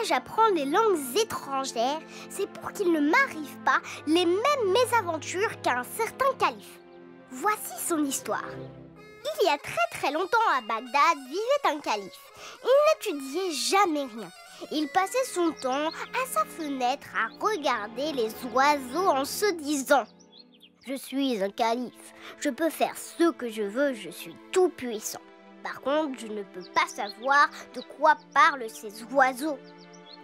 j'apprends les langues étrangères, c'est pour qu'il ne m'arrive pas les mêmes mésaventures qu'à un certain calife. Voici son histoire. Il y a très longtemps à Bagdad vivait un calife. Il n'étudiait jamais rien. Il passait son temps à sa fenêtre à regarder les oiseaux en se disant « Je suis un calife, je peux faire ce que je veux, je suis tout puissant. Par contre, je ne peux pas savoir de quoi parlent ces oiseaux. »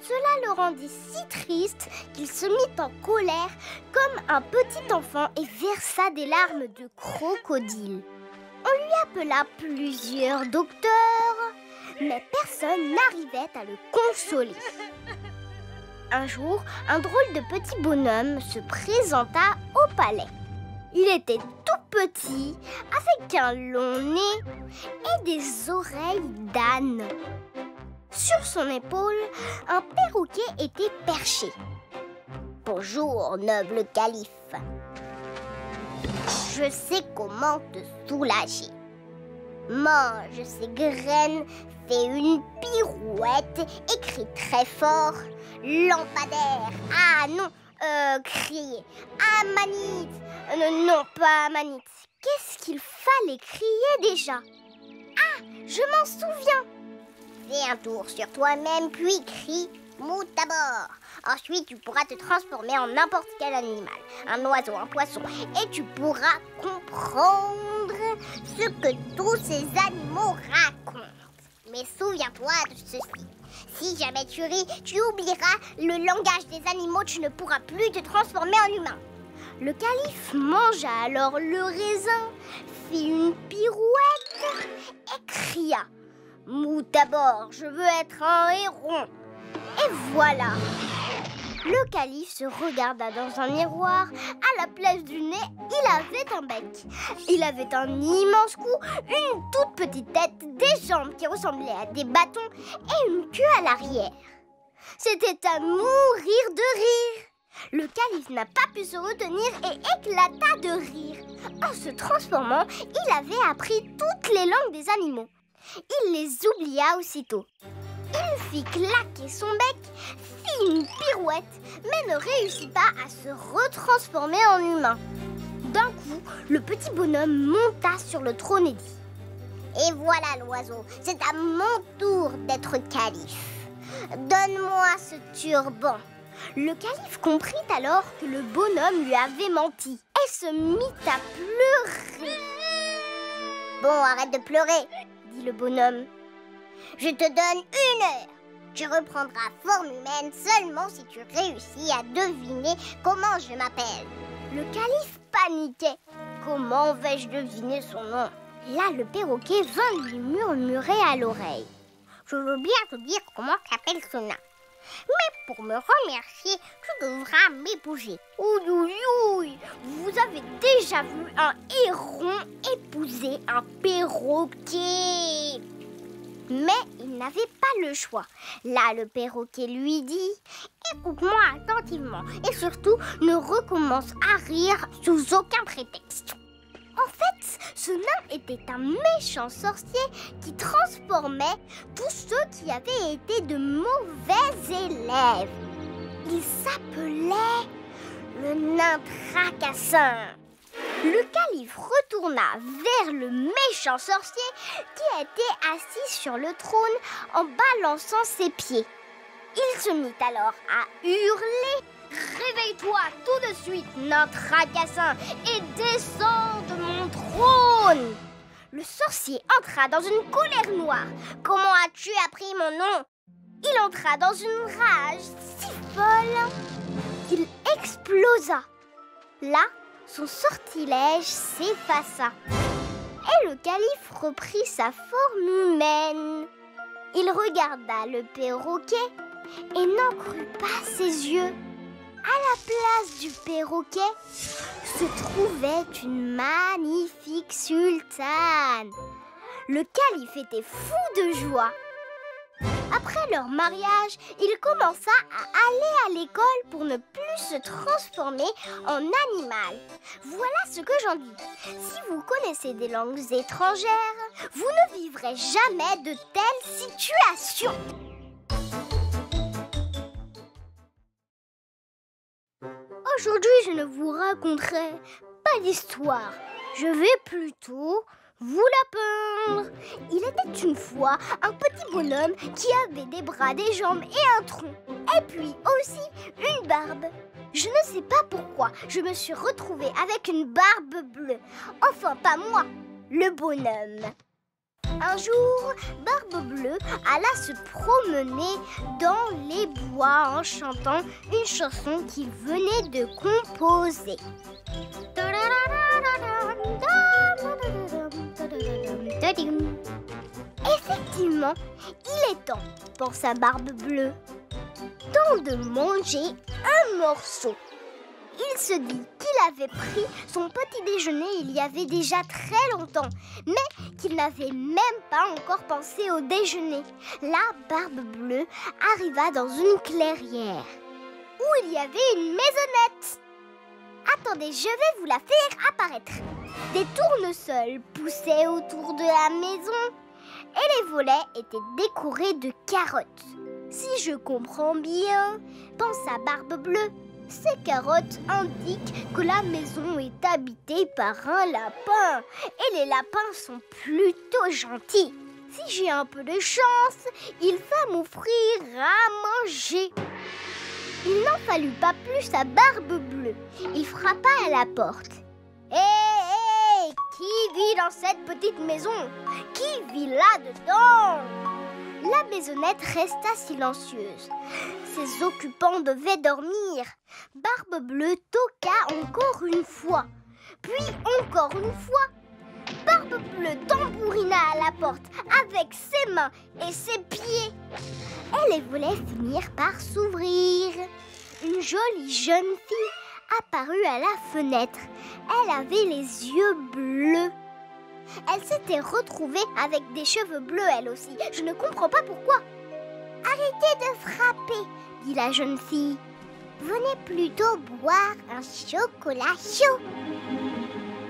Cela le rendit si triste qu'il se mit en colère comme un petit enfant et versa des larmes de crocodile. On lui appela plusieurs docteurs, mais personne n'arrivait à le consoler. Un jour, un drôle de petit bonhomme se présenta au palais. Il était tout petit, avec un long nez et des oreilles d'âne. Sur son épaule, un perroquet était perché. « Bonjour, noble calife. Je sais comment te soulager. Mange ces graines, fais une pirouette et crie très fort. Lampadaire, ah non, crier. Amanite, non pas Amanite. Qu'est-ce qu'il fallait crier déjà? Ah, je m'en souviens. Fais un tour sur toi-même, puis crie Moutabar. Ensuite, tu pourras te transformer en n'importe quel animal, un oiseau, un poisson, et tu pourras comprendre ce que tous ces animaux racontent. Mais souviens-toi de ceci. Si jamais tu ris, tu oublieras le langage des animaux, tu ne pourras plus te transformer en humain. Le calife mangea alors le raisin, fit une pirouette et cria « Moutabar, je veux être un héron !» Et voilà! Le calife se regarda dans un miroir. À la place du nez, il avait un bec. Il avait un immense cou, une toute petite tête, des jambes qui ressemblaient à des bâtons et une queue à l'arrière. C'était à mourir de rire. Le calife n'a pas pu se retenir et éclata de rire. En se transformant, il avait appris toutes les langues des animaux. Il les oublia aussitôt. Il fit claquer son bec, fit une pirouette, mais ne réussit pas à se retransformer en humain. D'un coup, le petit bonhomme monta sur le trône et dit « Et voilà l'oiseau, c'est à mon tour d'être calife. Donne-moi ce turban. » Le calife comprit alors que le bonhomme lui avait menti et se mit à pleurer. « Bon, arrête de pleurer, » dit le bonhomme. « Je te donne 1 heure. Tu reprendras forme humaine seulement si tu réussis à deviner comment je m'appelle. » Le calife paniquait. Comment vais-je deviner son nom? Là, le perroquet vint lui murmurer à l'oreille. « Je veux bien te dire comment s'appelle ce nain. Mais pour me remercier, tu devras m'épouser. » Ouïe, ouïe, ouïe, vous avez déjà vu un héron épouser un perroquet? Mais il n'avait pas le choix. Là, le perroquet lui dit « Écoute-moi attentivement et surtout ne recommence à rire sous aucun prétexte. » En fait, ce nain était un méchant sorcier qui transformait tous ceux qui avaient été de mauvais élèves. Il s'appelait le nain Tracassin. Le calife retourna vers le méchant sorcier qui était assis sur le trône en balançant ses pieds. Il se mit alors à hurler « Réveille-toi tout de suite, nain Tracassin, et descends de mon trône !» Le sorcier entra dans une colère noire. « Comment as-tu appris mon nom ?» Il entra dans une rage si folle qu'il explosa. Là, son sortilège s'effaça et le calife reprit sa forme humaine. Il regarda le perroquet et n'en crut pas ses yeux. À la place du perroquet se trouvait une magnifique sultane. Le calife était fou de joie. Après leur mariage, il commença à aller à l'école pour ne plus se transformer en animal. Voilà ce que j'en dis. Si vous connaissez des langues étrangères, vous ne vivrez jamais de telles situations. Aujourd'hui, je ne vous raconterai pas d'histoire. Je vais plutôt vous la peindre. Il était une fois un petit bonhomme qui avait des bras, des jambes et un tronc. Et puis aussi une barbe. Je ne sais pas pourquoi je me suis retrouvée avec une barbe bleue. Enfin, pas moi, le bonhomme. Un jour, Barbe Bleue alla se promener dans les bois en chantant une chanson qu'il venait de composer. Effectivement, il est temps, pensa Barbe Bleue, temps de manger un morceau. Il se dit qu'il avait pris son petit déjeuner il y avait déjà très longtemps, mais qu'il n'avait même pas encore pensé au déjeuner. Là, Barbe Bleue arriva dans une clairière où il y avait une maisonnette. Attendez, je vais vous la faire apparaître. Des tournesols poussaient autour de la maison et les volets étaient décorés de carottes. Si je comprends bien, pensa Barbe Bleue, ces carottes indiquent que la maison est habitée par un lapin et les lapins sont plutôt gentils. Si j'ai un peu de chance, il va m'offrir à manger. Il n'en fallut pas plus à Barbe Bleue. Il frappa à la porte. Hé, qui vit dans cette petite maison? Qui vit là-dedans? La maisonnette resta silencieuse. Ses occupants devaient dormir. Barbe Bleue toqua encore une fois. Puis encore une fois. Barbe Bleue tambourina à la porte avec ses mains et ses pieds. Et les volets finirent par s'ouvrir. Une jolie jeune fille apparut à la fenêtre. Elle avait les yeux bleus. Elle s'était retrouvée avec des cheveux bleus elle aussi. Je ne comprends pas pourquoi. Arrêtez de frapper, dit la jeune fille. Venez plutôt boire un chocolat chaud.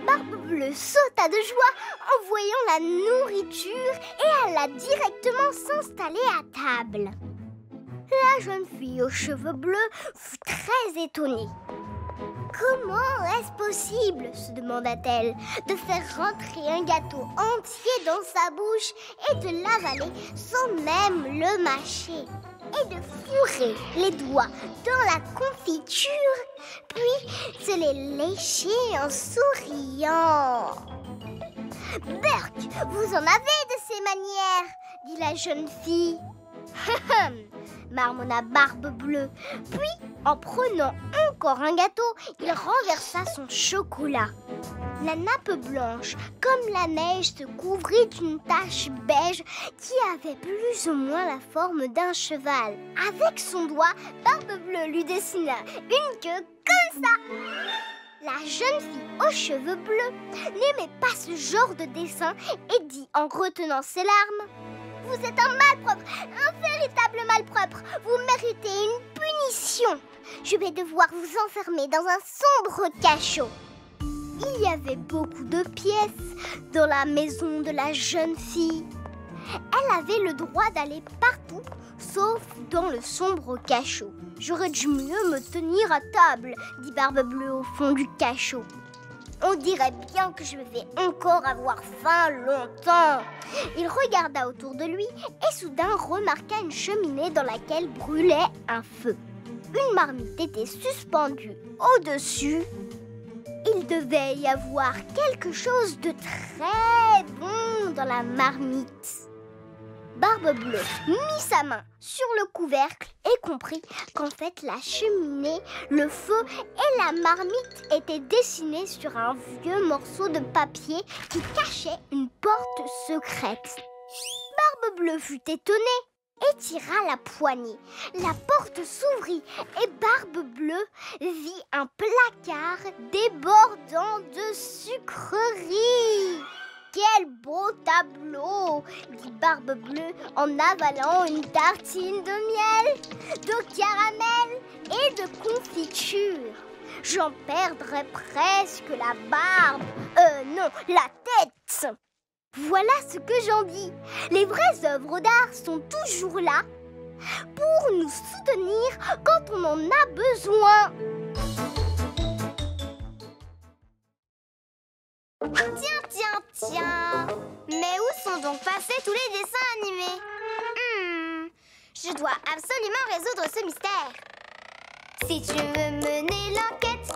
Barbe Bleue sauta de joie en voyant la nourriture et alla directement s'installer à table. La jeune fille aux cheveux bleus fut très étonnée. Comment est-ce possible, se demanda-t-elle, de faire rentrer un gâteau entier dans sa bouche et de l'avaler sans même le mâcher et de fourrer les doigts dans la confiture, puis se les lécher en souriant. Berk, vous en avez de ces manières, dit la jeune fille. Marmonna Barbe Bleue. Puis, en prenant encore un gâteau, il renversa son chocolat. La nappe blanche, comme la neige, se couvrit d'une tache beige qui avait plus ou moins la forme d'un cheval. Avec son doigt, Barbe Bleue lui dessina une queue comme ça. La jeune fille aux cheveux bleus n'aimait pas ce genre de dessin et dit en retenant ses larmes: vous êtes un malpropre, un véritable malpropre. Vous méritez une punition. Je vais devoir vous enfermer dans un sombre cachot. Il y avait beaucoup de pièces dans la maison de la jeune fille. Elle avait le droit d'aller partout, sauf dans le sombre cachot. J'aurais dû mieux me tenir à table, dit Barbe Bleue au fond du cachot. On dirait bien que je vais encore avoir faim longtemps. Il regarda autour de lui et soudain remarqua une cheminée dans laquelle brûlait un feu. Une marmite était suspendue au-dessus. Il devait y avoir quelque chose de très bon dans la marmite. Barbe Bleue mit sa main sur le couvercle et comprit qu'en fait la cheminée, le feu et la marmite étaient dessinés sur un vieux morceau de papier qui cachait une porte secrète. Barbe Bleue fut étonnée et tira la poignée. La porte s'ouvrit et Barbe Bleue vit un placard débordant de sucreries. Quel beau tableau, dit Barbe Bleue en avalant une tartine de miel, de caramel et de confiture. J'en perdrais presque la barbe, non, la tête. Voilà ce que j'en dis. Les vraies œuvres d'art sont toujours là pour nous soutenir quand on en a besoin. Tiens. Mais où sont donc passés tous les dessins animés? Je dois absolument résoudre ce mystère. Si tu veux mener l'enquête,